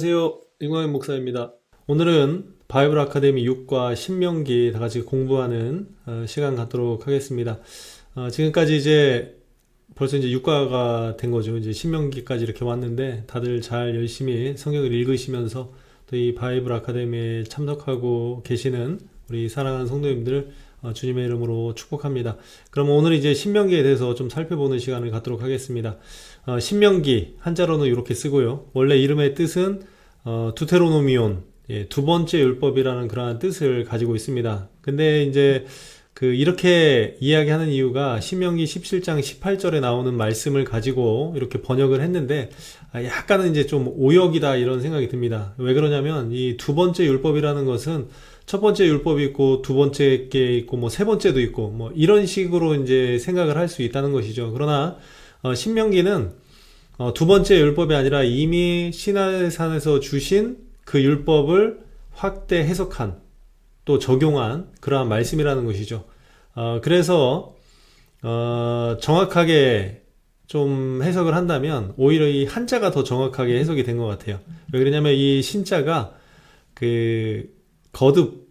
안녕하세요. 임광현 목사입니다. 오늘은 바이블 아카데미 6과 신명기 다 같이 공부하는 시간 갖도록 하겠습니다. 지금까지 이제 벌써 이제 6과가 된 거죠. 이제 신명기까지 이렇게 왔는데 다들 잘 열심히 성경을 읽으시면서 또 이 바이블 아카데미에 참석하고 계시는 우리 사랑하는 성도님들 주님의 이름으로 축복합니다. 그럼 오늘 이제 신명기에 대해서 좀 살펴보는 시간을 갖도록 하겠습니다. 신명기 한자로는 이렇게 쓰고요. 원래 이름의 뜻은 두테로노미온, 두 번째 율법이라는 그러한 뜻을 가지고 있습니다. 근데 이제 이렇게 이야기하는 이유가 신명기 17장 18절에 나오는 말씀을 가지고 이렇게 번역을 했는데 약간은 이제 좀 오역이다 이런 생각이 듭니다. 왜 그러냐면 이 두 번째 율법이라는 것은 첫 번째 율법이 있고 두 번째 게 있고 뭐 세 번째도 있고 뭐 이런 식으로 이제 생각을 할 수 있다는 것이죠. 그러나 신명기는 두 번째 율법이 아니라 이미 시나이산에서 주신 그 율법을 확대 해석한 또 적용한 그러한 말씀이라는 것이죠. 그래서 정확하게 좀 해석을 한다면 오히려 이 한자가 더 정확하게 해석이 된 것 같아요. 왜 그러냐면 이 신자가 거듭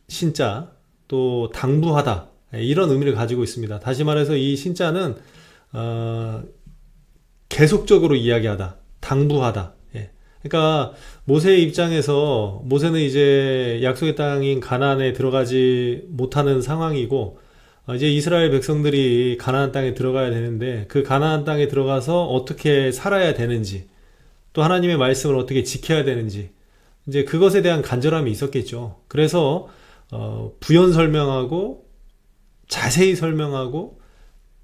신자 또 당부하다 이런 의미를 가지고 있습니다. 다시 말해서 이 신자는 계속적으로 이야기하다, 당부하다. 그러니까 모세의 입장에서 모세는 이제 약속의 땅인 가나안에 들어가지 못하는 상황이고 이제 이스라엘 백성들이 가나안 땅에 들어가야 되는데 그 가나안 땅에 들어가서 어떻게 살아야 되는지 또 하나님의 말씀을 어떻게 지켜야 되는지 이제 그것에 대한 간절함이 있었겠죠. 그래서 부연 설명하고 자세히 설명하고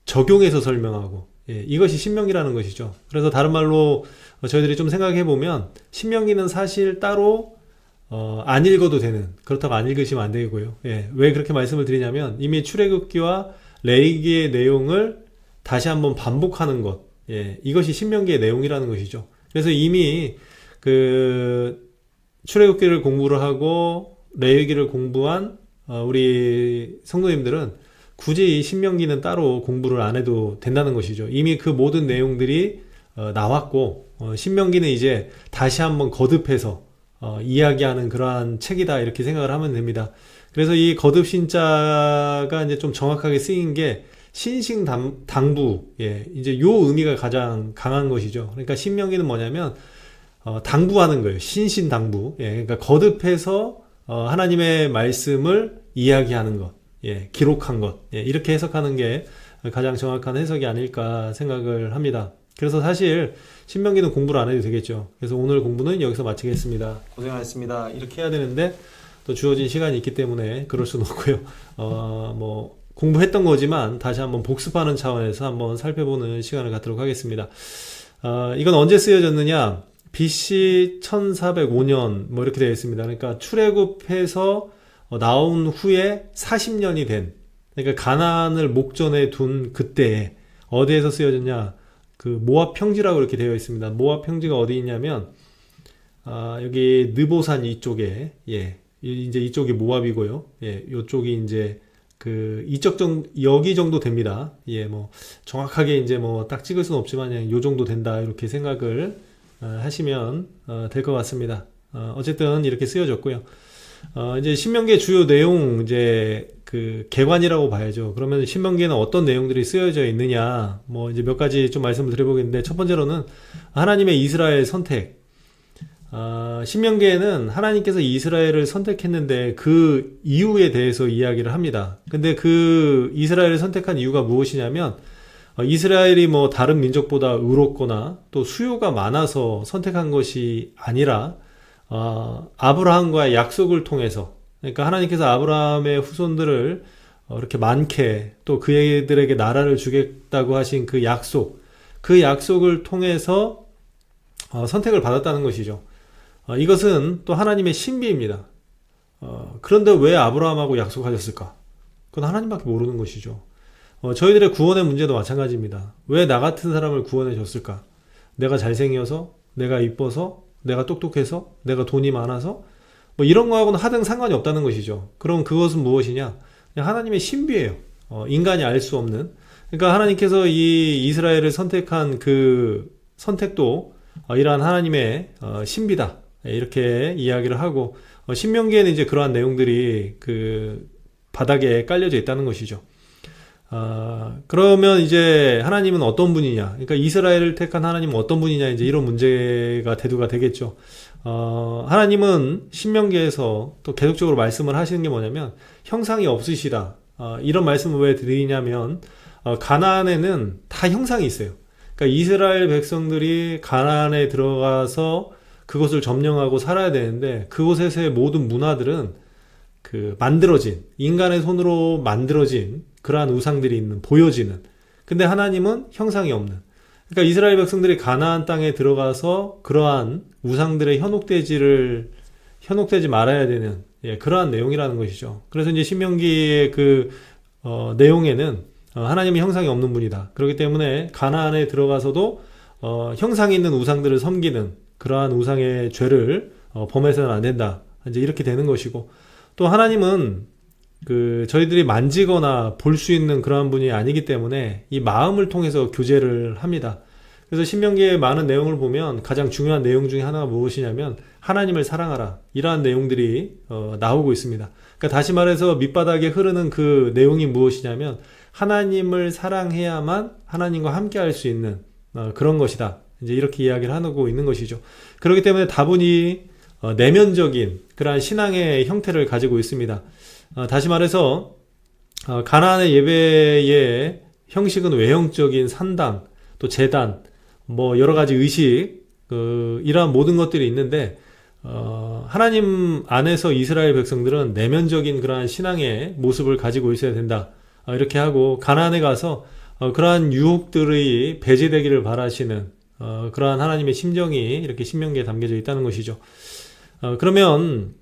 적용해서 설명하고 이것이 신명기라는 것이죠. 그래서 다른 말로 저희들이 좀 생각해 보면 신명기는 사실 따로 안 읽어도 되는, 그렇다고 안 읽으시면 안 되고요. 왜 그렇게 말씀을 드리냐면 이미 출애굽기와 레위기의 내용을 다시 한번 반복하는 것, 이것이 신명기의 내용이라는 것이죠. 그래서 이미 출애굽기를 공부를 하고 레위기를 공부한 우리 성도님들은 굳이 이 신명기는 따로 공부를 안 해도 된다는 것이죠. 이미 그 모든 내용들이 나왔고 신명기는 이제 다시 한번 거듭해서 이야기하는 그러한 책이다 이렇게 생각을 하면 됩니다. 그래서 이 거듭 신자가 이제 좀 정확하게 쓰인 게 신신당부, 이제 요 의미가 가장 강한 것이죠. 그러니까 신명기는 뭐냐면 당부하는 거예요. 신신당부. 그러니까 거듭해서 하나님의 말씀을 이야기하는 것, 기록한 것, 이렇게 해석하는 게 가장 정확한 해석이 아닐까 생각을 합니다. 그래서 사실 신명기는 공부를 안 해도 되겠죠. 그래서 오늘 공부는 여기서 마치겠습니다. 고생하셨습니다. 이렇게 해야 되는데 또 주어진 시간이 있기 때문에 그럴 수는 없고요. 뭐 공부했던 거지만 다시 한번 복습하는 차원에서 한번 살펴보는 시간을 갖도록 하겠습니다. 이건 언제 쓰여졌느냐? BC 1405년 뭐 이렇게 되어 있습니다. 그러니까 출애굽해서 나온 후에 40년이 된, 그러니까 가나안을 목전에 둔 그때에 어디에서 쓰여졌냐? 모압 평지라고 이렇게 되어 있습니다. 모압 평지가 어디 있냐면 여기 느보산 이쪽에, 이제 이쪽이 모압이고요. 이쪽이 이제 여기 정도 됩니다. 뭐 정확하게 이제 뭐 딱 찍을 수는 없지만 그냥 요 정도 된다 이렇게 생각을 하시면 될 것 같습니다. 어쨌든 이렇게 쓰여졌고요. 이제 신명기의 주요 내용 이제 개관이라고 봐야죠. 그러면 신명기에는 어떤 내용들이 쓰여져 있느냐, 뭐 이제 몇 가지 좀 말씀을 드려보겠는데, 첫 번째로는 하나님의 이스라엘 선택. 신명기에는 하나님께서 이스라엘을 선택했는데 그 이유에 대해서 이야기를 합니다. 근데 그 이스라엘을 선택한 이유가 무엇이냐면 이스라엘이 뭐 다른 민족보다 의롭거나 또 수요가 많아서 선택한 것이 아니라 아브라함과의 약속을 통해서, 그러니까 하나님께서 아브라함의 후손들을 이렇게 많게 또 그들에게 나라를 주겠다고 하신 그 약속을 통해서 선택을 받았다는 것이죠. 이것은 또 하나님의 신비입니다. 그런데 왜 아브라함하고 약속하셨을까? 그건 하나님밖에 모르는 것이죠. 저희들의 구원의 문제도 마찬가지입니다. 왜 나 같은 사람을 구원해 줬을까? 내가 잘생겨서, 내가 이뻐서, 내가 똑똑해서, 내가 돈이 많아서, 뭐 이런 거하고는 하등 상관이 없다는 것이죠. 그럼 그것은 무엇이냐? 그냥 하나님의 신비예요. 인간이 알 수 없는. 그러니까 하나님께서 이 이스라엘을 선택한 그 선택도 이러한 하나님의 신비다. 이렇게 이야기를 하고 신명기에는 이제 그러한 내용들이 그 바닥에 깔려져 있다는 것이죠. 그러면 이제 하나님은 어떤 분이냐? 그러니까 이스라엘을 택한 하나님은 어떤 분이냐? 이제 이런 문제가 대두가 되겠죠. 하나님은 신명기에서 또 계속적으로 말씀을 하시는 게 뭐냐면 형상이 없으시다. 이런 말씀을 왜 드리냐면 가나안에는 다 형상이 있어요. 그러니까 이스라엘 백성들이 가나안에 들어가서 그것을 점령하고 살아야 되는데 그곳에서의 모든 문화들은 그 만들어진 인간의 손으로 만들어진 그러한 우상들이 있는 보여지는. 근데 하나님은 형상이 없는. 그러니까 이스라엘 백성들이 가나안 땅에 들어가서 그러한 우상들의 현혹되지 말아야 되는 그러한 내용이라는 것이죠. 그래서 이제 신명기의 그 내용에는 하나님이 형상이 없는 분이다. 그렇기 때문에 가나안에 들어가서도 형상이 있는 우상들을 섬기는 그러한 우상의 죄를 범해서는 안 된다. 이제 이렇게 되는 것이고, 또 하나님은 그 저희들이 만지거나 볼 수 있는 그러한 분이 아니기 때문에 이 마음을 통해서 교제를 합니다. 그래서 신명기의 많은 내용을 보면 가장 중요한 내용 중에 하나가 무엇이냐면 하나님을 사랑하라, 이러한 내용들이 나오고 있습니다. 그러니까 다시 말해서 밑바닥에 흐르는 그 내용이 무엇이냐면 하나님을 사랑해야만 하나님과 함께 할 수 있는 그런 것이다. 이제 이렇게 이야기를 하고 있는 것이죠. 그렇기 때문에 다분히 내면적인 그러한 신앙의 형태를 가지고 있습니다. 다시 말해서 가나안의 예배의 형식은 외형적인 산당, 또 제단, 뭐 여러 가지 의식, 이러한 모든 것들이 있는데 하나님 안에서 이스라엘 백성들은 내면적인 그러한 신앙의 모습을 가지고 있어야 된다. 이렇게 하고 가나안에 가서 그러한 유혹들이 배제되기를 바라시는 그러한 하나님의 심정이 이렇게 신명기에 담겨져 있다는 것이죠. 그러면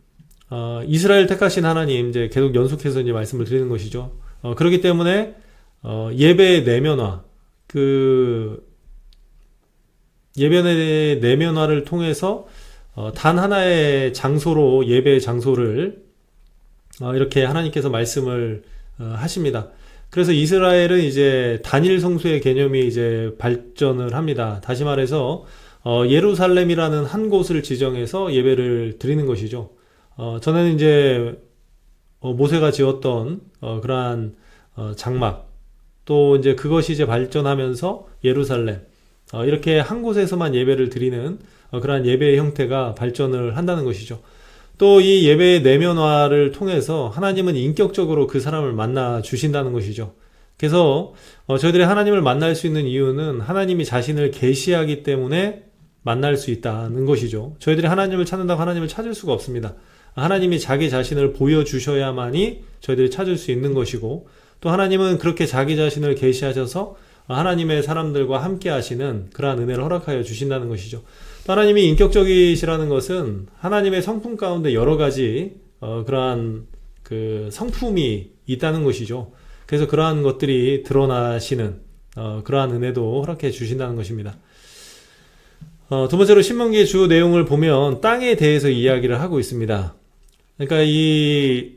이스라엘 택하신 하나님, 이제 계속 연속해서 이제 말씀을 드리는 것이죠. 그렇기 때문에 예배의 내면화, 그 예배의 내면화를 통해서 단 하나의 장소로 예배의 장소를 이렇게 하나님께서 말씀을 하십니다. 그래서 이스라엘은 이제 단일 성소의 개념이 이제 발전을 합니다. 다시 말해서 예루살렘이라는 한 곳을 지정해서 예배를 드리는 것이죠. 전에는 이제 모세가 지었던 그러한 장막, 또 이제 그것이 이제 발전하면서 예루살렘, 이렇게 한 곳에서만 예배를 드리는 그러한 예배의 형태가 발전을 한다는 것이죠. 또 이 예배의 내면화를 통해서 하나님은 인격적으로 그 사람을 만나 주신다는 것이죠. 그래서 저희들이 하나님을 만날 수 있는 이유는 하나님이 자신을 계시하기 때문에 만날 수 있다는 것이죠. 저희들이 하나님을 찾는다고 하나님을 찾을 수가 없습니다. 하나님이 자기 자신을 보여주셔야만이 저희들이 찾을 수 있는 것이고, 또 하나님은 그렇게 자기 자신을 계시하셔서 하나님의 사람들과 함께 하시는 그러한 은혜를 허락하여 주신다는 것이죠. 또 하나님이 인격적이시라는 것은 하나님의 성품 가운데 여러 가지 그러한 그 성품이 있다는 것이죠. 그래서 그러한 것들이 드러나시는 그러한 은혜도 허락해 주신다는 것입니다. 두 번째로 신명기의 주 내용을 보면 땅에 대해서 이야기를 하고 있습니다. 그러니까 이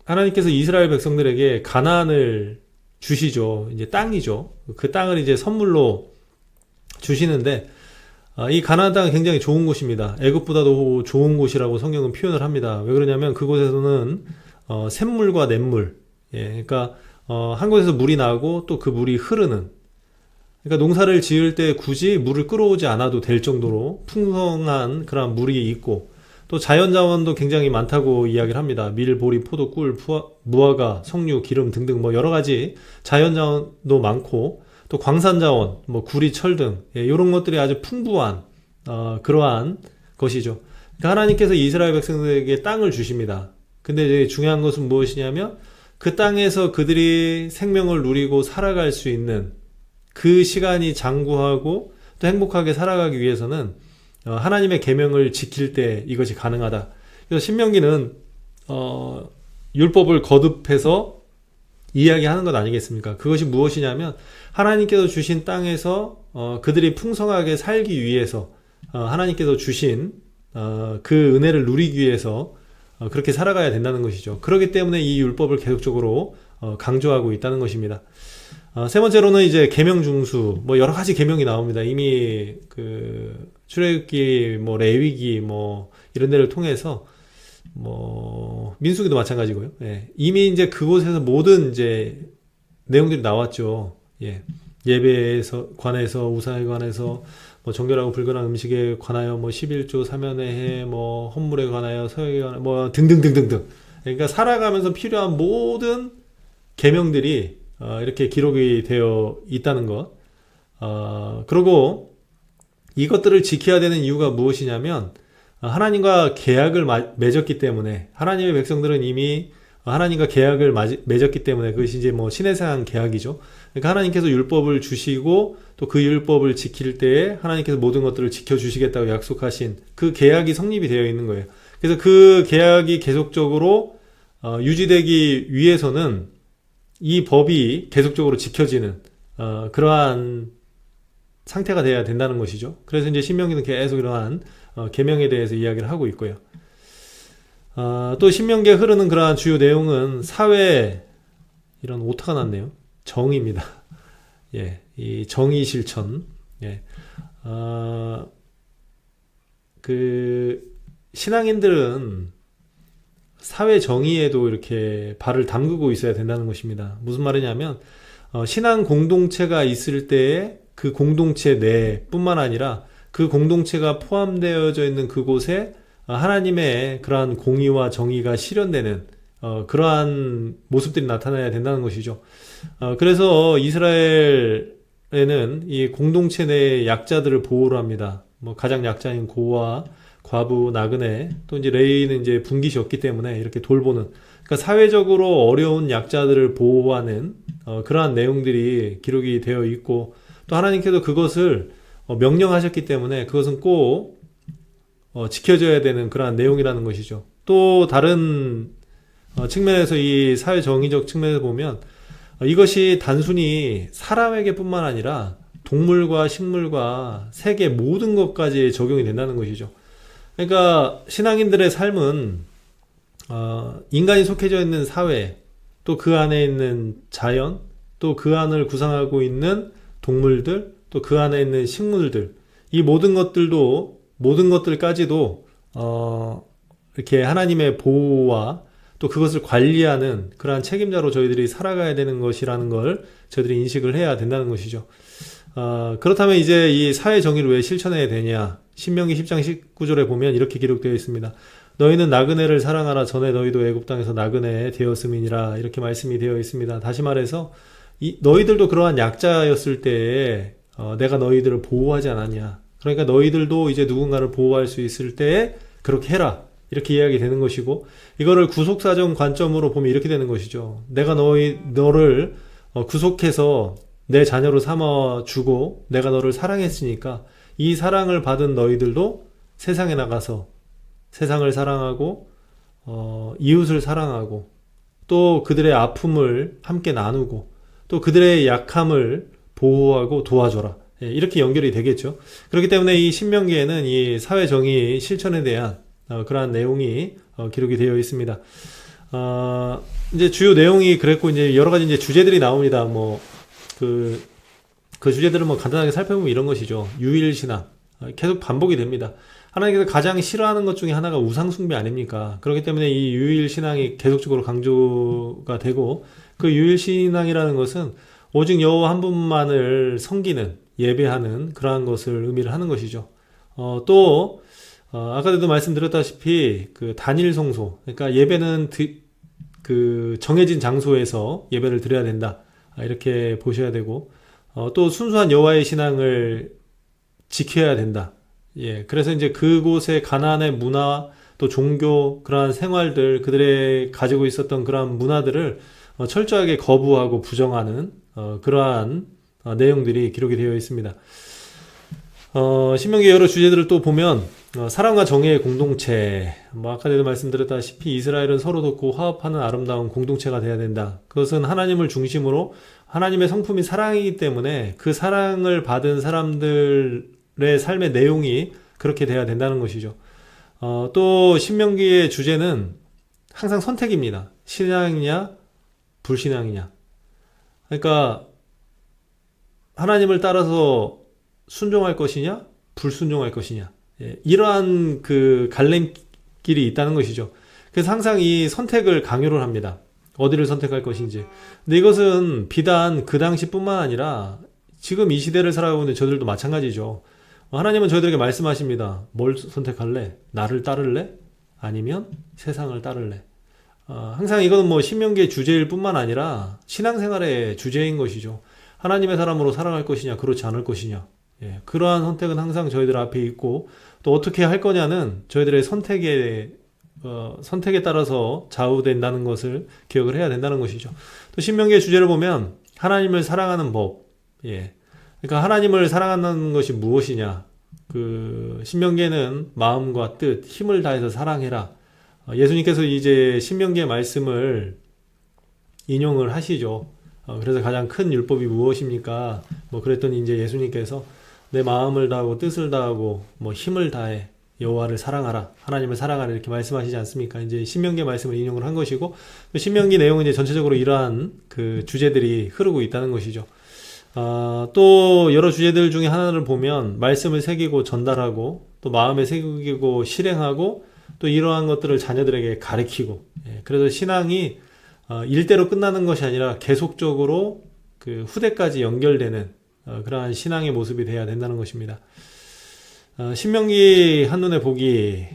하나님께서 이스라엘 백성들에게 가나안을 주시죠. 이제 땅이죠. 그 땅을 이제 선물로 주시는데 이 가나안 땅은 굉장히 좋은 곳입니다. 애굽보다도 좋은 곳이라고 성경은 표현을 합니다. 왜 그러냐면 그곳에서는 샘물과 냇물, 그러니까 한 곳에서 물이 나고 또 그 물이 흐르는, 그러니까 농사를 지을 때 굳이 물을 끌어오지 않아도 될 정도로 풍성한 그런 물이 있고, 또 자연자원도 굉장히 많다고 이야기를 합니다. 밀, 보리, 포도, 꿀, 무화과, 석류, 기름 등등 뭐 여러 가지 자연자원도 많고, 또 광산자원, 뭐 구리, 철 등 이런 것들이 아주 풍부한 그러한 것이죠. 그러니까 하나님께서 이스라엘 백성들에게 땅을 주십니다. 근데 이제 중요한 것은 무엇이냐면 그 땅에서 그들이 생명을 누리고 살아갈 수 있는 그 시간이 장구하고 또 행복하게 살아가기 위해서는 하나님의 계명을 지킬 때 이것이 가능하다. 그래서 신명기는 율법을 거듭해서 이야기하는 것 아니겠습니까? 그것이 무엇이냐면 하나님께서 주신 땅에서 그들이 풍성하게 살기 위해서 하나님께서 주신 그 은혜를 누리기 위해서 그렇게 살아가야 된다는 것이죠. 그렇기 때문에 이 율법을 계속적으로 강조하고 있다는 것입니다. 세 번째로는 이제 계명 중수, 뭐 여러 가지 계명이 나옵니다. 이미 그 출애굽기, 뭐 레위기, 뭐 이런 데를 통해서 뭐 민수기도 마찬가지고요. 예. 이미 이제 그곳에서 모든 이제 내용들이 나왔죠. 예. 예배에서 관해서, 우상에 관해서, 뭐 정결하고 불결한 음식에 관하여, 뭐 11조 사면의 해, 뭐 헌물에 관하여, 서역에 관하여, 뭐 등등등등등. 그러니까 살아가면서 필요한 모든 계명들이 이렇게 기록이 되어 있다는 것. 그리고 이것들을 지켜야 되는 이유가 무엇이냐면 하나님과 계약을 맺었기 때문에, 하나님의 백성들은 이미 하나님과 계약을 맺었기 때문에, 그것이 이제 뭐 신해상 계약이죠. 그러니까 하나님께서 율법을 주시고 또 그 율법을 지킬 때에 하나님께서 모든 것들을 지켜주시겠다고 약속하신 그 계약이 성립이 되어 있는 거예요. 그래서 그 계약이 계속적으로 유지되기 위해서는 이 법이 계속적으로 지켜지는 그러한 상태가 돼야 된다는 것이죠. 그래서 이제 신명기는 계속 이러한 계명에 대해서 이야기를 하고 있고요. 또 신명기에 흐르는 그러한 주요 내용은 사회, 이런 오타가 났네요. 정의입니다. 예, 이 정의 실천. 예, 그 신앙인들은 사회 정의에도 이렇게 발을 담그고 있어야 된다는 것입니다. 무슨 말이냐면 신앙 공동체가 있을 때에 그 공동체 내뿐만 아니라 그 공동체가 포함되어져 있는 그곳에 하나님의 그러한 공의와 정의가 실현되는 그러한 모습들이 나타나야 된다는 것이죠. 그래서 이스라엘에는 이 공동체 내의 약자들을 보호를 합니다. 뭐 가장 약자인 고아, 과부, 나그네, 또 이제 레위는 이제 분깃이었기 때문에 이렇게 돌보는, 그러니까 사회적으로 어려운 약자들을 보호하는 그러한 내용들이 기록이 되어 있고, 또 하나님께서 그것을 명령하셨기 때문에 그것은 꼭 지켜져야 되는 그러한 내용이라는 것이죠. 또 다른 측면에서, 이 사회정의적 측면에서 보면 이것이 단순히 사람에게 뿐만 아니라 동물과 식물과 세계 모든 것까지 적용이 된다는 것이죠. 그러니까 신앙인들의 삶은 인간이 속해져 있는 사회, 또 그 안에 있는 자연, 또 그 안을 구성하고 있는 동물들, 또 그 안에 있는 식물들, 이 모든 것들까지도 이렇게 하나님의 보호와 또 그것을 관리하는 그러한 책임자로 저희들이 살아가야 되는 것이라는 걸 저희들이 인식을 해야 된다는 것이죠. 그렇다면 이제 이 사회 정의를 왜 실천해야 되냐? 신명기 10장 19절에 보면 이렇게 기록되어 있습니다. 너희는 나그네를 사랑하라. 전에 너희도 애굽 땅에서 나그네 되었음이니라. 이렇게 말씀이 되어 있습니다. 다시 말해서 너희들도 그러한 약자였을 때에 내가 너희들을 보호하지 않았냐. 그러니까 너희들도 이제 누군가를 보호할 수 있을 때에 그렇게 해라. 이렇게 이야기 되는 것이고, 이거를 구속사정 관점으로 보면 이렇게 되는 것이죠. 내가 너를 구속해서 내 자녀로 삼아주고 내가 너를 사랑했으니까 이 사랑을 받은 너희들도 세상에 나가서 세상을 사랑하고 이웃을 사랑하고 또 그들의 아픔을 함께 나누고 또 그들의 약함을 보호하고 도와줘라. 이렇게 연결이 되겠죠. 그렇기 때문에 이 신명기에는 이 사회정의 실천에 대한 그러한 내용이 기록이 되어 있습니다. 이제 주요 내용이 그랬고, 이제 여러 가지 이제 주제들이 나옵니다. 뭐, 그 주제들은 뭐 간단하게 살펴보면 이런 것이죠. 유일신앙. 계속 반복이 됩니다. 하나님께서 가장 싫어하는 것 중에 하나가 우상숭배 아닙니까? 그렇기 때문에 이 유일신앙이 계속적으로 강조가 되고, 그 유일신앙이라는 것은 오직 여호와 한 분만을 섬기는, 예배하는 그러한 것을 의미를 하는 것이죠. 또 아까도 말씀드렸다시피 그 단일 성소, 그러니까 예배는 그 정해진 장소에서 예배를 드려야 된다. 이렇게 보셔야 되고, 또 순수한 여호와의 신앙을 지켜야 된다. 예, 그래서 이제 그곳의 가나안의 문화, 또 종교, 그러한 생활들, 그들의 가지고 있었던 그러한 문화들을 철저하게 거부하고 부정하는 그러한 내용들이 기록이 되어 있습니다. 신명기 여러 주제들을 또 보면 사랑과 정의의 공동체, 뭐 아까도 말씀드렸다시피 이스라엘은 서로 돕고 화합하는 아름다운 공동체가 되어야 된다. 그것은 하나님을 중심으로 하나님의 성품이 사랑이기 때문에 그 사랑을 받은 사람들의 삶의 내용이 그렇게 돼야 된다는 것이죠. 또 신명기의 주제는 항상 선택입니다. 신앙이냐 불신앙이냐. 그러니까 하나님을 따라서 순종할 것이냐 불순종할 것이냐. 예, 이러한 그 갈림길이 있다는 것이죠. 그래서 항상 이 선택을 강요를 합니다. 어디를 선택할 것인지. 근데 이것은 비단 그 당시뿐만 아니라 지금 이 시대를 살아가고 있는 저들도 마찬가지죠. 하나님은 저희들에게 말씀하십니다. 뭘 선택할래? 나를 따를래? 아니면 세상을 따를래? 항상 이거는 뭐 신명기의 주제일 뿐만 아니라 신앙생활의 주제인 것이죠. 하나님의 사람으로 살아갈 것이냐, 그렇지 않을 것이냐. 예, 그러한 선택은 항상 저희들 앞에 있고, 또 어떻게 할 거냐는 저희들의 선택에 따라서 좌우된다는 것을 기억을 해야 된다는 것이죠. 또 신명기의 주제를 보면 하나님을 사랑하는 법. 예. 그러니까 하나님을 사랑한다는 것이 무엇이냐? 그 신명기에는 마음과 뜻, 힘을 다해서 사랑해라. 예수님께서 이제 신명기의 말씀을 인용을 하시죠. 그래서 가장 큰 율법이 무엇입니까? 뭐 그랬더니 이제 예수님께서 내 마음을 다하고 뜻을 다하고 뭐 힘을 다해 여호와를 사랑하라, 하나님을 사랑하라 이렇게 말씀하시지 않습니까? 이제 신명기의 말씀을 인용을 한 것이고, 신명기 내용은 이제 전체적으로 이러한 그 주제들이 흐르고 있다는 것이죠. 또 여러 주제들 중에 하나를 보면 말씀을 새기고 전달하고 또 마음에 새기고 실행하고 또 이러한 것들을 자녀들에게 가르치고, 예, 그래서 신앙이 일대로 끝나는 것이 아니라 계속적으로 그 후대까지 연결되는 그러한 신앙의 모습이 되어야 된다는 것입니다. 신명기 한눈에 보기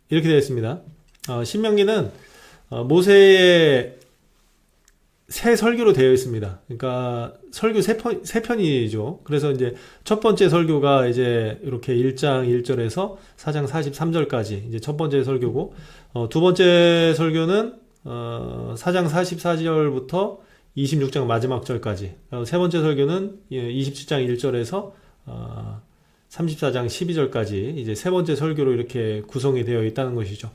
이렇게 되어 있습니다. 신명기는 모세의 새 설교로 되어 있습니다. 그러니까 설교 세 편이죠. 그래서 이제 첫 번째 설교가 이제 이렇게 1장 1절에서 4장 43절까지 이제 첫 번째 설교고, 두 번째 설교는 4장 44절부터 26장 마지막 절까지, 세 번째 설교는 27장 1절에서 34장 12절까지 이제 세 번째 설교로 이렇게 구성이 되어 있다는 것이죠.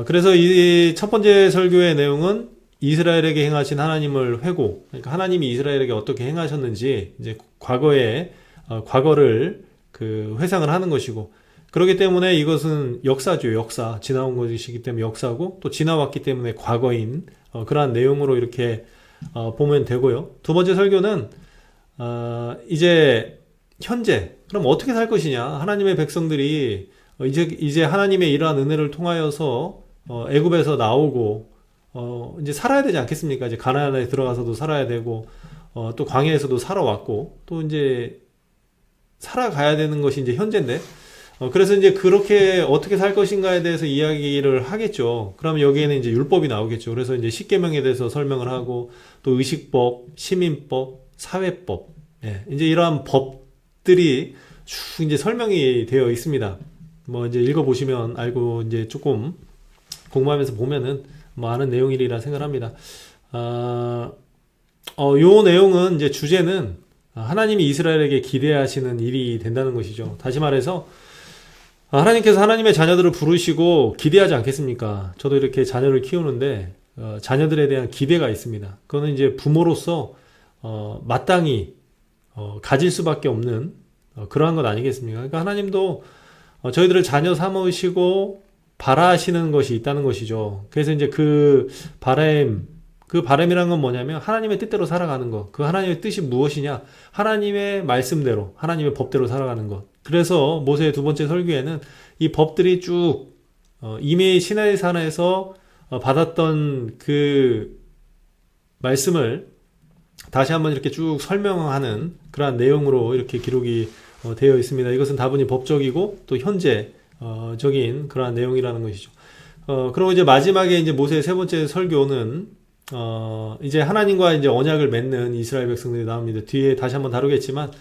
그래서 이 첫 번째 설교의 내용은 이스라엘에게 행하신 하나님을 회고, 그러니까 하나님이 이스라엘에게 어떻게 행하셨는지 이제 과거를 그 회상을 하는 것이고, 그렇기 때문에 이것은 역사죠. 역사, 지나온 것이기 때문에 역사고, 또 지나왔기 때문에 과거인 그러한 내용으로 이렇게 보면 되고요. 두 번째 설교는 이제 현재 그럼 어떻게 살 것이냐, 하나님의 백성들이 이제 하나님의 이러한 은혜를 통하여서 애굽에서 나오고 이제 살아야 되지 않겠습니까? 이제 가나안에 들어가서도 살아야 되고, 또 광야에서도 살아왔고, 또 이제 살아가야 되는 것이 이제 현재인데, 그래서 이제 그렇게 어떻게 살 것인가에 대해서 이야기를 하겠죠. 그러면 여기에는 이제 율법이 나오겠죠. 그래서 이제 십계명에 대해서 설명을 하고, 또 의식법, 시민법, 사회법, 예, 이제 이러한 법들이 쭉 이제 설명이 되어 있습니다. 뭐 이제 읽어보시면 알고, 이제 조금 공부하면서 보면은 뭐 아는 내용이라 생각합니다. 요 내용은 이제 주제는 하나님이 이스라엘에게 기대하시는 일이 된다는 것이죠. 다시 말해서 하나님께서 하나님의 자녀들을 부르시고 기대하지 않겠습니까? 저도 이렇게 자녀를 키우는데 자녀들에 대한 기대가 있습니다. 그거는 이제 부모로서 마땅히 가질 수밖에 없는 그러한 것 아니겠습니까? 그러니까 하나님도 저희들을 자녀 삼으시고 바라시는 것이 있다는 것이죠. 그래서 이제 그 바람이란 건 뭐냐면 하나님의 뜻대로 살아가는 것. 그 하나님의 뜻이 무엇이냐? 하나님의 말씀대로, 하나님의 법대로 살아가는 것. 그래서 모세의 두 번째 설교에는 이 법들이 쭉 이미 시나이 산에서 받았던 그 말씀을 다시 한번 이렇게 쭉 설명하는 그러한 내용으로 이렇게 기록이 되어 있습니다. 이것은 다분히 법적이고 또 현재적인 그러한 내용이라는 것이죠. 그리고 이제 마지막에 이제 모세의 세 번째 설교는 이제 하나님과 이제 언약을 맺는 이스라엘 백성들이 나옵니다. 뒤에 다시 한번 다루겠지만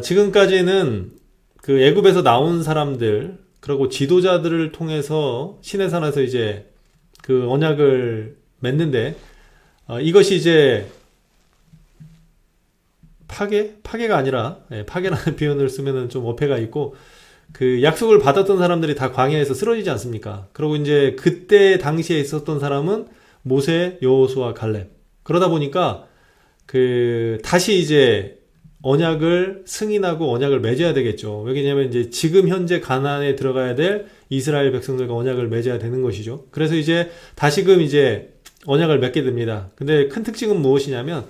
지금까지는 그 애굽에서 나온 사람들, 그리고 지도자들을 통해서 시내산에서 이제 그 언약을 맺는데 이것이 이제 파괴가 아니라, 파괴라는 표현을 쓰면은 좀 어폐가 있고, 그 약속을 받았던 사람들이 다 광야에서 쓰러지지 않습니까? 그리고 이제 그때 당시에 있었던 사람은 모세, 여호수아, 갈렙. 그러다 보니까 그 다시 이제 언약을 승인하고 언약을 맺어야 되겠죠. 왜냐면 이제 지금 현재 가나안에 들어가야 될 이스라엘 백성들과 언약을 맺어야 되는 것이죠. 그래서 이제 다시금 이제 언약을 맺게 됩니다. 근데 큰 특징은 무엇이냐면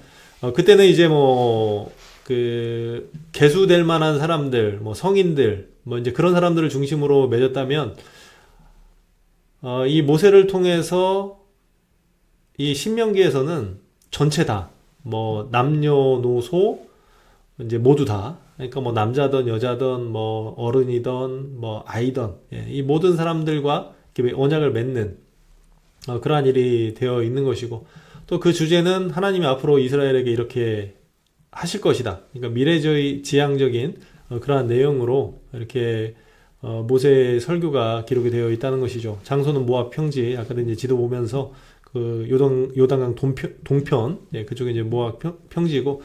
그때는 이제 뭐 그 계수될 만한 사람들, 뭐 성인들, 뭐 이제 그런 사람들을 중심으로 맺었다면 이 모세를 통해서 이 신명기에서는 전체 다, 뭐 남녀노소 이제 모두 다, 그러니까 뭐 남자든 여자든 뭐 어른이든 뭐 아이든, 예, 이 모든 사람들과 이렇게 언약을 맺는 그러한 일이 되어 있는 것이고, 또 그 주제는 하나님이 앞으로 이스라엘에게 이렇게 하실 것이다. 그러니까 미래의 지향적인 그러한 내용으로 이렇게 모세의 설교가 기록이 되어 있다는 것이죠. 장소는 모압 평지. 아까도 이제 지도 보면서 그 요단강 동편, 예, 그쪽에 이제 모압 평지고,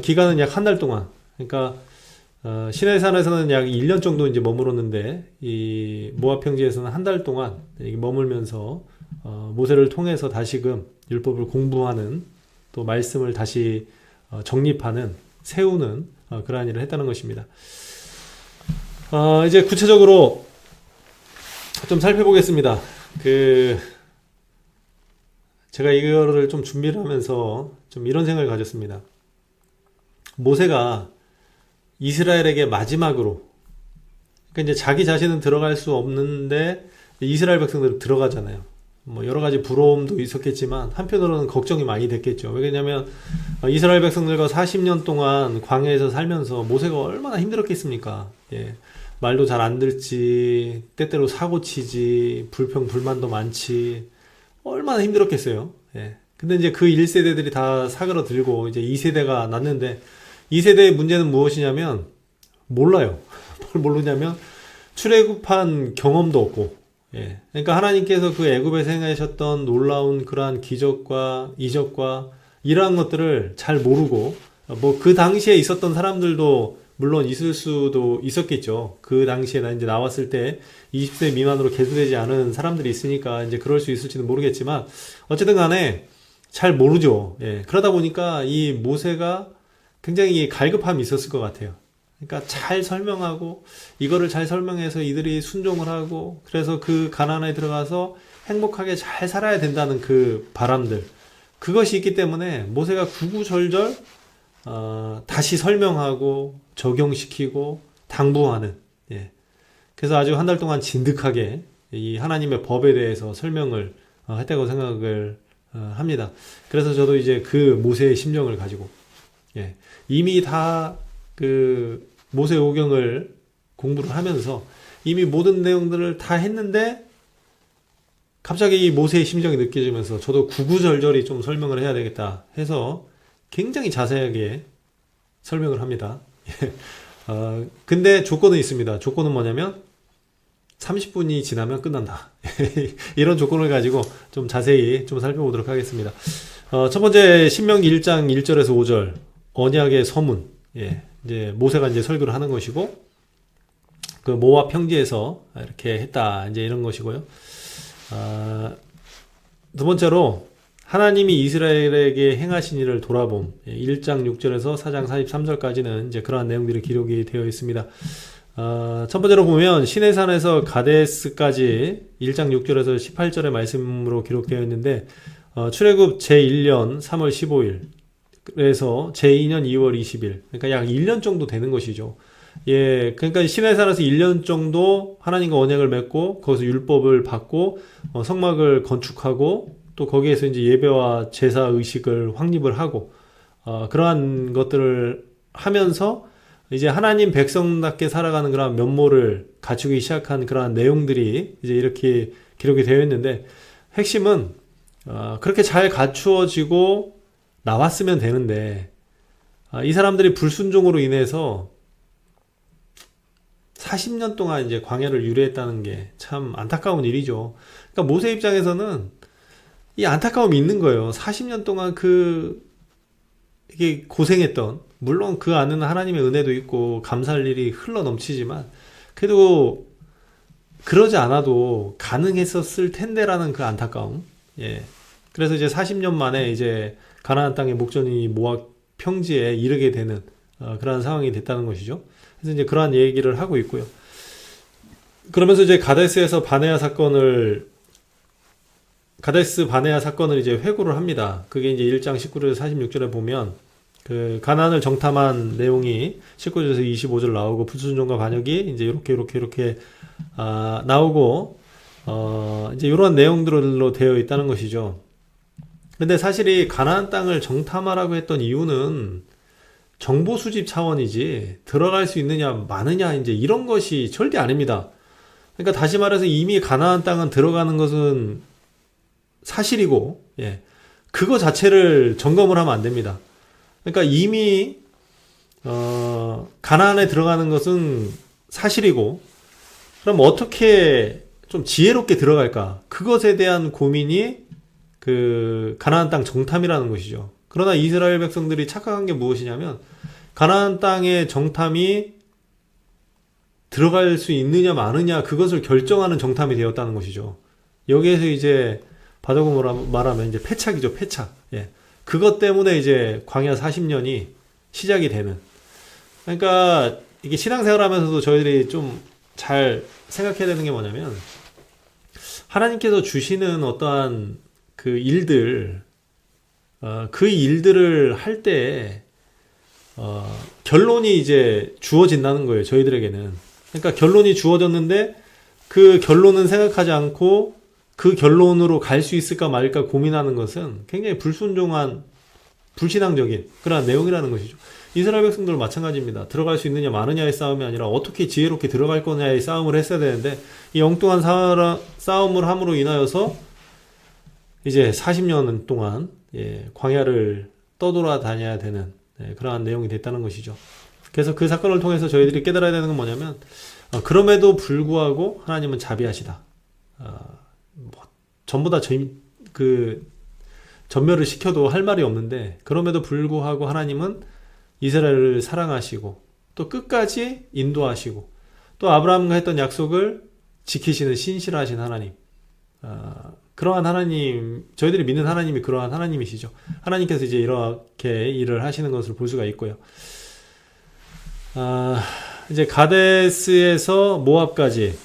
기간은 약 한 달 동안. 그러니까 시내산에서는 약 1년 정도 이제 머물었는데, 이 모압 평지에서는 한 달 동안 머물면서 모세를 통해서 다시금 율법을 공부하는, 또 말씀을 다시 정립하는, 세우는 그러한 일을 했다는 것입니다. 이제 구체적으로 좀 살펴보겠습니다. 제가 이거를 좀 준비를 하면서 좀 이런 생각을 가졌습니다. 모세가 이스라엘에게 마지막으로, 그러니까 이제 자기 자신은 들어갈 수 없는데 이스라엘 백성들은 들어가잖아요. 뭐 여러 가지 부러움도 있었겠지만 한편으로는 걱정이 많이 됐겠죠. 왜냐하면 이스라엘 백성들과 40년 동안 광야에서 살면서 모세가 얼마나 힘들었겠습니까? 예. 말도 잘 안 듣지, 때때로 사고치지, 불평불만도 많지, 얼마나 힘들었겠어요. 예. 근데 이제 그 1세대들이 다 사그러들고 이제 2세대가 났는데, 2세대의 문제는 무엇이냐면 몰라요. 뭘 모르냐면 출애굽한 경험도 없고, 예. 그러니까 하나님께서 그 애굽에서 행하셨던 놀라운 그러한 기적과 이적과 이러한 것들을 잘 모르고, 뭐 그 당시에 있었던 사람들도 물론 있을 수도 있었겠죠. 그 당시에 이제 나왔을 때 20세 미만으로 계수되지 않은 사람들이 있으니까 이제 그럴 수 있을지는 모르겠지만, 어쨌든 간에 잘 모르죠. 예. 그러다 보니까 이 모세가 굉장히 갈급함이 있었을 것 같아요. 그러니까 잘 설명하고, 이거를 잘 설명해서 이들이 순종을 하고, 그래서 그 가나안에 들어가서 행복하게 잘 살아야 된다는 그 바람들, 그것이 있기 때문에 모세가 구구절절 다시 설명하고 적용시키고 당부하는, 예. 그래서 아주 한 달 동안 진득하게 이 하나님의 법에 대해서 설명을 했다고 생각을 합니다. 그래서 저도 이제 그 모세의 심정을 가지고, 예. 이미 다 그 모세 오경을 공부를 하면서 이미 모든 내용들을 다 했는데 갑자기 이 모세의 심정이 느껴지면서 저도 구구절절히 좀 설명을 해야 되겠다 해서 굉장히 자세하게 설명을 합니다. 근데 조건은 있습니다. 조건은 뭐냐면 30분이 지나면 끝난다. 이런 조건을 가지고 좀 자세히 좀 살펴보도록 하겠습니다. 첫 번째, 신명기 1장 1절에서 5절 언약의 서문. 예. 이제 모세가 이제 설교를 하는 것이고, 그 모압 평지에서 이렇게 했다, 이제 이런 것이고요. 두 번째로 하나님이 이스라엘에게 행하신 일을 돌아봄. 1장 6절에서 4장 43절까지는 이제 그러한 내용들이 기록이 되어 있습니다. 첫 번째로 보면 시내산에서 가데스까지 1장 6절에서 18절의 말씀으로 기록되어 있는데, 출애굽 제1년 3월 15일, 그래서 제2년 2월 20일, 그러니까 약 1년 정도 되는 것이죠. 예, 그러니까 시내산에서 1년 정도 하나님과 언약을 맺고 거기서 율법을 받고 성막을 건축하고, 또 거기에서 이제 예배와 제사 의식을 확립을 하고, 그러한 것들을 하면서 이제 하나님 백성답게 살아가는 그런 면모를 갖추기 시작한 그러한 내용들이 이제 이렇게 기록이 되어 있는데, 핵심은 그렇게 잘 갖추어지고 나왔으면 되는데, 이 사람들이 불순종으로 인해서 40년 동안 이제 광야를 유래했다는 게 참 안타까운 일이죠. 그러니까 모세 입장에서는 이 안타까움이 있는 거예요. 40년 동안 이게 고생했던, 물론 그 안에는 하나님의 은혜도 있고 감사할 일이 흘러 넘치지만, 그래도 그러지 않아도 가능했었을 텐데라는 그 안타까움. 예. 그래서 이제 40년 만에 이제 가나안 땅의 목전이 모압 평지에 이르게 되는 그러한 상황이 됐다는 것이죠. 그래서 이제 그러한 얘기를 하고 있고요. 그러면서 이제 가데스 바네아 사건을 이제 회고를 합니다. 그게 이제 1장 19절에서 46절에 보면 그 가나안을 정탐한 내용이 19절에서 25절 나오고 불순종과 반역이 이제 이렇게 나오고 이제 이런 내용들로 되어 있다는 것이죠. 근데 사실 이 가나안 땅을 정탐하라고 했던 이유는 정보 수집 차원이지 들어갈 수 있느냐 마느냐 이제 이런 것이 절대 아닙니다. 그러니까 다시 말해서 이미 가나안 땅은 들어가는 것은 사실이고, 예, 그거 자체를 점검을 하면 안 됩니다. 그러니까 이미 가나안에 들어가는 것은 사실이고, 그럼 어떻게 좀 지혜롭게 들어갈까? 그것에 대한 고민이 그 가나안 땅 정탐이라는 것이죠. 그러나 이스라엘 백성들이 착각한 게 무엇이냐면 가나안 땅의 정탐이 들어갈 수 있느냐 마느냐 그것을 결정하는 정탐이 되었다는 것이죠. 여기에서 이제 바다고 말하면 이제 패착이죠, 패착. 예. 그것 때문에 이제 광야 40년이 시작이 되는. 그러니까 이게 신앙생활 하면서도 저희들이 좀 잘 생각해야 되는 게 뭐냐면 하나님께서 주시는 어떠한 그 일들, 그 일들을 할 때, 결론이 이제 주어진다는 거예요, 저희들에게는. 그러니까 결론이 주어졌는데, 그 결론은 생각하지 않고, 그 결론으로 갈 수 있을까 말까 고민하는 것은 굉장히 불순종한, 불신앙적인 그런 내용이라는 것이죠. 이스라엘 백성들 마찬가지입니다. 들어갈 수 있느냐 마느냐의 싸움이 아니라 어떻게 지혜롭게 들어갈 거냐의 싸움을 했어야 되는데, 이 엉뚱한 싸움을 함으로 인하여서 이제 40년 동안 광야를 떠돌아다녀야 되는 그러한 내용이 됐다는 것이죠. 그래서 그 사건을 통해서 저희들이 깨달아야 되는 건 뭐냐면 그럼에도 불구하고 하나님은 자비하시다. 전부 다 그 전멸을 시켜도 할 말이 없는데 그럼에도 불구하고 하나님은 이스라엘을 사랑하시고 또 끝까지 인도하시고 또 아브라함과 했던 약속을 지키시는 신실하신 하나님. 그러한 하나님, 저희들이 믿는 하나님이 그러한 하나님이시죠. 하나님께서 이제 이렇게 일을 하시는 것을 볼 수가 있고요. 이제 가데스에서 모압까지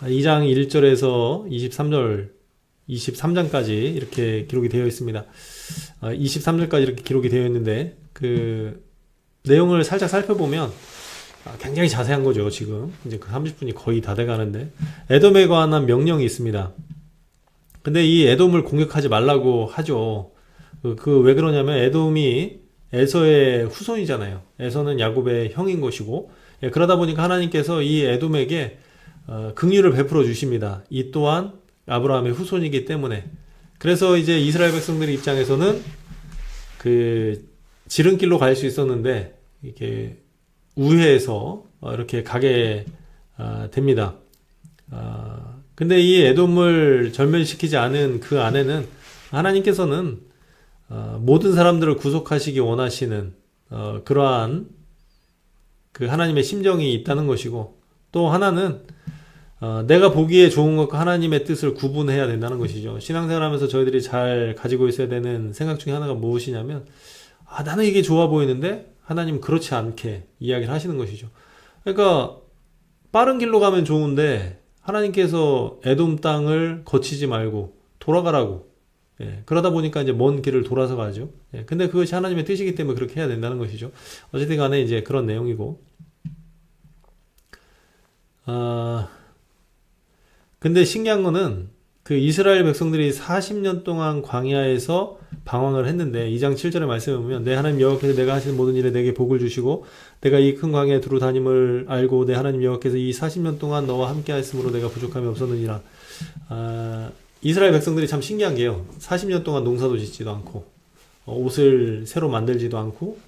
2장 1절에서 23장까지 이렇게 기록이 되어 있습니다. 23절까지 이렇게 기록이 되어 있는데 그 내용을 살짝 살펴보면 굉장히 자세한 거죠. 지금 이제 그 30분이 거의 다 돼가는데 에돔에 관한 명령이 있습니다. 근데 이 에돔을 공격하지 말라고 하죠. 그 왜 그러냐면 에돔이 에서의 후손이잖아요. 에서는 야곱의 형인 것이고, 그러다 보니까 하나님께서 이 에돔에게 긍휼을 베풀어 주십니다. 이 또한 아브라함의 후손이기 때문에. 그래서 이제 이스라엘 백성들 입장에서는 그 지름길로 갈 수 있었는데 이렇게 우회해서 이렇게 가게 됩니다. 근데 이 에돔을 절멸시키지 않은 그 안에는 하나님께서는 모든 사람들을 구속하시기 원하시는 그러한 그 하나님의 심정이 있다는 것이고, 또 하나는 내가 보기에 좋은 것과 하나님의 뜻을 구분해야 된다는 것이죠. 신앙생활하면서 저희들이 잘 가지고 있어야 되는 생각 중에 하나가 무엇이냐면 나는 이게 좋아 보이는데 하나님은 그렇지 않게 이야기를 하시는 것이죠. 그러니까 빠른 길로 가면 좋은데 하나님께서 에돔 땅을 거치지 말고 돌아가라고. 그러다 보니까 이제 먼 길을 돌아서 가죠. 근데 그것이 하나님의 뜻이기 때문에 그렇게 해야 된다는 것이죠. 어쨌든 간에 이제 그런 내용이고. 근데 신기한 거는 그 이스라엘 백성들이 40년 동안 광야에서 방황을 했는데 2장 7절의 말씀에 보면 내 하나님 여호와께서 내가 하시는 모든 일에 내게 복을 주시고 내가 이 큰 광야에 두루 다님을 알고 내 하나님 여호와께서 이 40년 동안 너와 함께 하였으므로 내가 부족함이 없었느니라. 이스라엘 백성들이 참 신기한 게요. 40년 동안 농사도 짓지도 않고 옷을 새로 만들지도 않고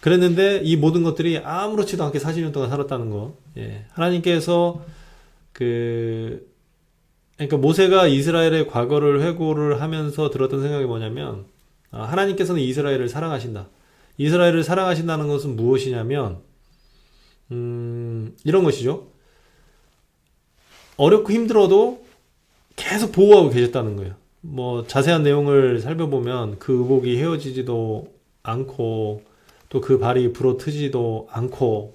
그랬는데 이 모든 것들이 아무렇지도 않게 40년 동안 살았다는 거. 하나님께서 그러니까 모세가 이스라엘의 과거를 회고를 하면서 들었던 생각이 뭐냐면 하나님께서는 이스라엘을 사랑하신다. 이스라엘을 사랑하신다는 것은 무엇이냐면 이런 것이죠. 어렵고 힘들어도 계속 보호하고 계셨다는 거예요. 뭐 자세한 내용을 살펴보면 그 의복이 헤어지지도 않고 또 그 발이 부러트지도 않고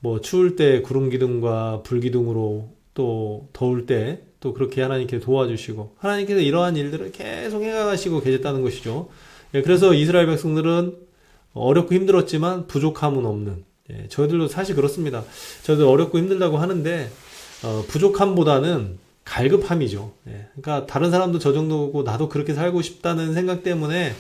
뭐 추울 때 구름 기둥과 불 기둥으로 또 더울 때 또 그렇게 하나님께 도와주시고 하나님께서 이러한 일들을 계속 해가시고 계셨다는 것이죠. 예, 그래서 이스라엘 백성들은 어렵고 힘들었지만 부족함은 없는. 예, 저희들도 사실 그렇습니다. 저희도 어렵고 힘들다고 하는데 부족함보다는 갈급함이죠. 예, 그러니까 다른 사람도 저 정도고 나도 그렇게 살고 싶다는 생각 때문에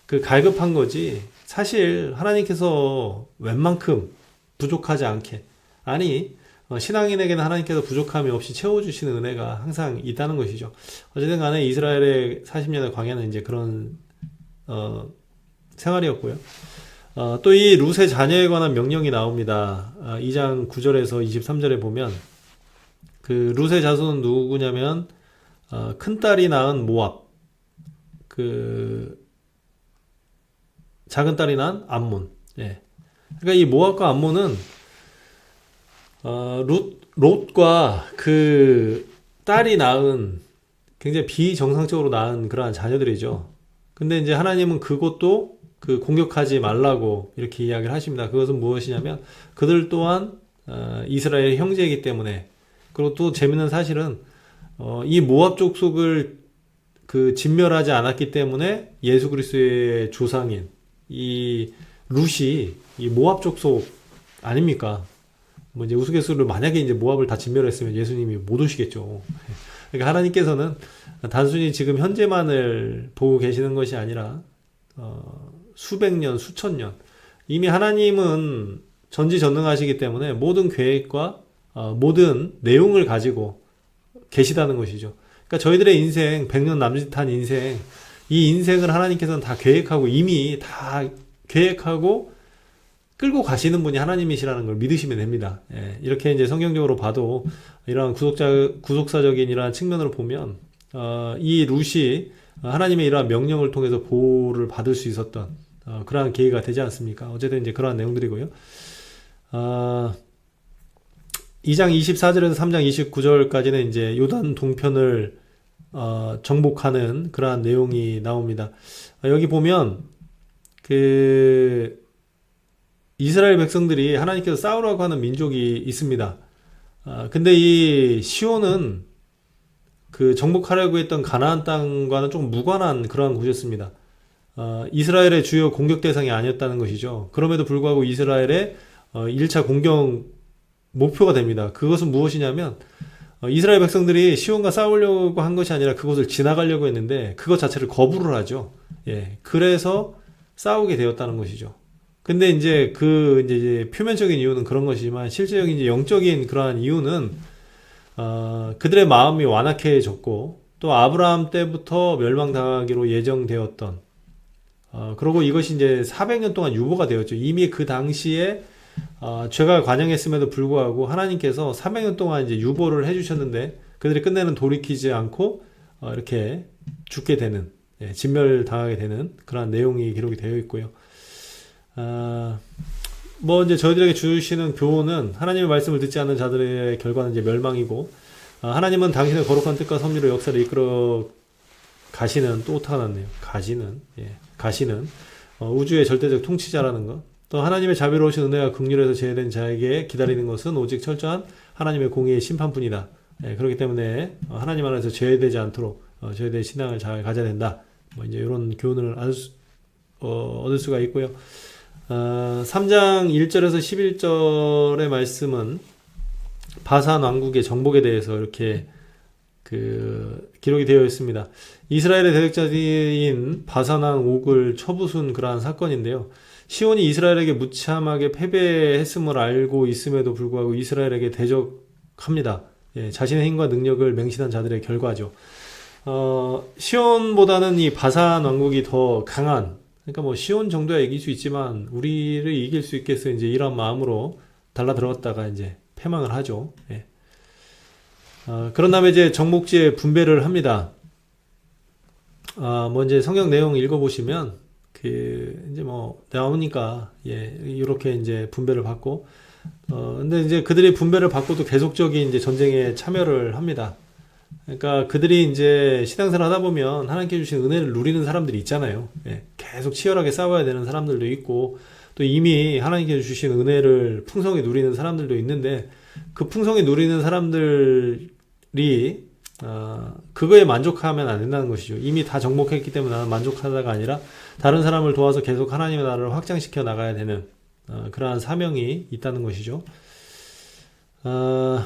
그 갈급한 거지. 사실 하나님께서 웬만큼 부족하지 않게, 아니 신앙인에게는 하나님께서 부족함이 없이 채워주시는 은혜가 항상 있다는 것이죠. 어쨌든 간에 이스라엘의 40년의 광야는 이제 그런 생활이었고요. 또 이 룻의 자녀에 관한 명령이 나옵니다. 2장 9절에서 23절에 보면 그 룻의 자손은 누구냐면 큰 딸이 낳은 모압, 그 작은 딸이 낳은 암몬. 예. 그러니까 이 모압과 암몬은 롯과 그 딸이 낳은 굉장히 비정상적으로 낳은 그러한 자녀들이죠. 근데 이제 하나님은 그것도 그 공격하지 말라고 이렇게 이야기를 하십니다. 그것은 무엇이냐면 그들 또한 이스라엘 형제이기 때문에. 그리고 또 재밌는 사실은 이 모압 족속을 그 진멸하지 않았기 때문에 예수 그리스도의 조상인 이 룻이 이 모압 족속 아닙니까? 뭐 이제 우스갯소리로 만약에 이제 모압을 다 진멸했으면 예수님이 못 오시겠죠. 그러니까 하나님께서는 단순히 지금 현재만을 보고 계시는 것이 아니라 수백 년, 수천 년 이미 하나님은 전지전능하시기 때문에 모든 계획과 모든 내용을 가지고 계시다는 것이죠. 그러니까 저희들의 인생, 100년 남짓한 인생, 이 인생을 하나님께서는 다 계획하고 이미 다 계획하고 끌고 가시는 분이 하나님이시라는 걸 믿으시면 됩니다. 예, 이렇게 이제 성경적으로 봐도 이러한 구속사적인 이러한 측면으로 보면 이 룻이 하나님의 이러한 명령을 통해서 보호를 받을 수 있었던 그러한 계기가 되지 않습니까? 어쨌든 이제 그러한 내용들이고요. 2장 24절에서 3장 29절까지는 이제 요단 동편을 정복하는 그러한 내용이 나옵니다. 여기 보면 그 이스라엘 백성들이 하나님께서 싸우라고 하는 민족이 있습니다. 근데 이 시온은 그 정복하려고 했던 가나안 땅과는 조금 무관한 그러한 곳이었습니다. 이스라엘의 주요 공격 대상이 아니었다는 것이죠. 그럼에도 불구하고 이스라엘의 1차 공격 목표가 됩니다. 그것은 무엇이냐면 이스라엘 백성들이 시온과 싸우려고 한 것이 아니라 그곳을 지나가려고 했는데 그것 자체를 거부를 하죠. 예, 그래서 싸우게 되었다는 것이죠. 근데 이제 이제 표면적인 이유는 그런 것이지만 실제적인 이제 영적인 그러한 이유는 그들의 마음이 완악해졌고 또 아브라함 때부터 멸망당하기로 예정되었던 그리고 이것이 이제 400년 동안 유보가 되었죠. 이미 그 당시에 죄가 관영했음에도 불구하고 하나님께서 300년 동안 이제 유보를 해주셨는데 그들이 끝내는 돌이키지 않고 이렇게 죽게 되는, 진멸당하게 되는 그런 내용이 기록이 되어 있고요. 뭐 이제 저희들에게 주시는 교훈은 하나님의 말씀을 듣지 않는 자들의 결과는 이제 멸망이고, 하나님은 당신의 거룩한 뜻과 섭리로 역사를 이끌어 가시는, 또 오타가 났네요. 가시는 우주의 절대적 통치자라는 것. 또 하나님의 자비로우신 은혜와 긍휼에서 제외된 자에게 기다리는 것은 오직 철저한 하나님의 공의의 심판뿐이다. 그렇기 때문에 하나님 안에서 제외되지 않도록 제외된 신앙을 잘 가져야 된다. 뭐 이제 이런 교훈을 얻을 수가 있고요. 3장 1절에서 11절의 말씀은 바산 왕국의 정복에 대해서 이렇게 기록이 되어 있습니다. 이스라엘의 대적자인 바산 왕 옥을 쳐부순 그러한 사건인데요. 시온이 이스라엘에게 무참하게 패배했음을 알고 있음에도 불구하고 이스라엘에게 대적합니다. 자신의 힘과 능력을 맹신한 자들의 결과죠. 시온보다는 이 바산 왕국이 더 강한, 그러니까 뭐 시온 정도야 이길 수 있지만 우리를 이길 수 있겠어, 이제 이런 마음으로 달라 들어갔다가 이제 패망을 하죠. 그런 다음에 이제 정복지에 분배를 합니다. 뭐 이제 성경 내용 읽어보시면 이제 뭐 나오니까 이렇게 이제 분배를 받고, 근데 이제 그들이 분배를 받고도 계속적인 이제 전쟁에 참여를 합니다. 그러니까 그들이 이제 신앙생활 하다 보면 하나님께 주신 은혜를 누리는 사람들이 있잖아요. 계속 치열하게 싸워야 되는 사람들도 있고, 또 이미 하나님께 주신 은혜를 풍성히 누리는 사람들도 있는데, 그 풍성히 누리는 사람들이 그거에 만족하면 안 된다는 것이죠. 이미 다 정복했기 때문에 나는 만족하다가 아니라 다른 사람을 도와서 계속 하나님의 나라를 확장시켜 나가야 되는 그러한 사명이 있다는 것이죠. 3장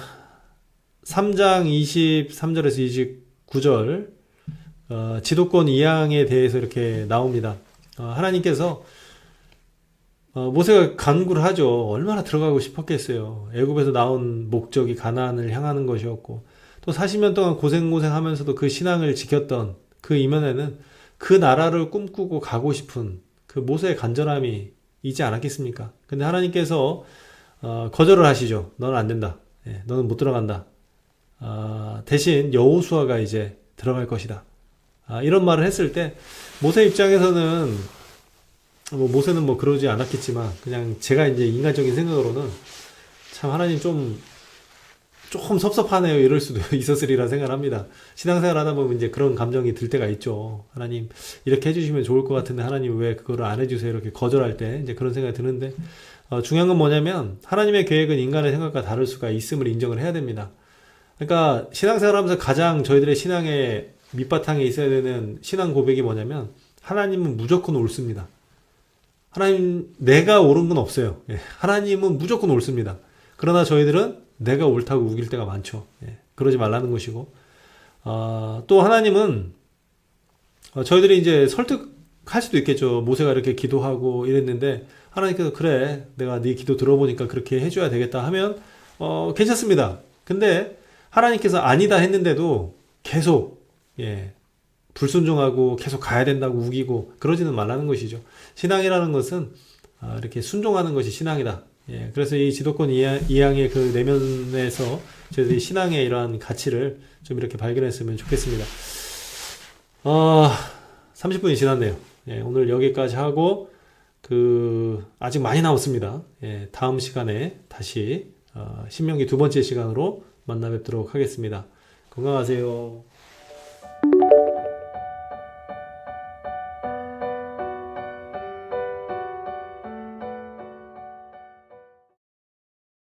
23절에서 29절 지도권 이양에 대해서 이렇게 나옵니다. 하나님께서 모세가 간구를 하죠. 얼마나 들어가고 싶었겠어요. 애굽에서 나온 목적이 가나안을 향하는 것이었고 또 40년 동안 고생하면서도 그 신앙을 지켰던 그 이면에는 그 나라를 꿈꾸고 가고 싶은 그 모세의 간절함이 있지 않았겠습니까? 근데 하나님께서 거절을 하시죠. 너는 안 된다. 너는 못 들어간다. 대신 여호수아가 이제 들어갈 것이다. 이런 말을 했을 때 모세 입장에서는 모세는 뭐 그러지 않았겠지만 그냥 제가 이제 인간적인 생각으로는 참 하나님 조금 섭섭하네요. 이럴 수도 있었으리라 생각을 합니다. 신앙생활 하다 보면 이제 그런 감정이 들 때가 있죠. 하나님 이렇게 해주시면 좋을 것 같은데 하나님 왜 그거를 안 해주세요? 이렇게 거절할 때 이제 그런 생각이 드는데 중요한 건 뭐냐면 하나님의 계획은 인간의 생각과 다를 수가 있음을 인정을 해야 됩니다. 그러니까 신앙생활 하면서 가장 저희들의 신앙의 밑바탕에 있어야 되는 신앙 고백이 뭐냐면 하나님은 무조건 옳습니다. 하나님 내가 옳은 건 없어요. 하나님은 무조건 옳습니다. 그러나 저희들은 내가 옳다고 우길 때가 많죠. 그러지 말라는 것이고 또 하나님은 저희들이 이제 설득할 수도 있겠죠. 모세가 이렇게 기도하고 이랬는데 하나님께서 그래 내가 네 기도 들어보니까 그렇게 해줘야 되겠다 하면 괜찮습니다. 근데 하나님께서 아니다 했는데도 계속 불순종하고 계속 가야 된다고 우기고 그러지는 말라는 것이죠. 신앙이라는 것은 이렇게 순종하는 것이 신앙이다. 그래서 이 지도권 이양의 그 내면에서 저희들이 신앙의 이러한 가치를 좀 이렇게 발견했으면 좋겠습니다. 30분이 지났네요. 오늘 여기까지 하고 아직 많이 남았습니다. 다음 시간에 다시 신명기 두 번째 시간으로 만나 뵙도록 하겠습니다. 건강하세요.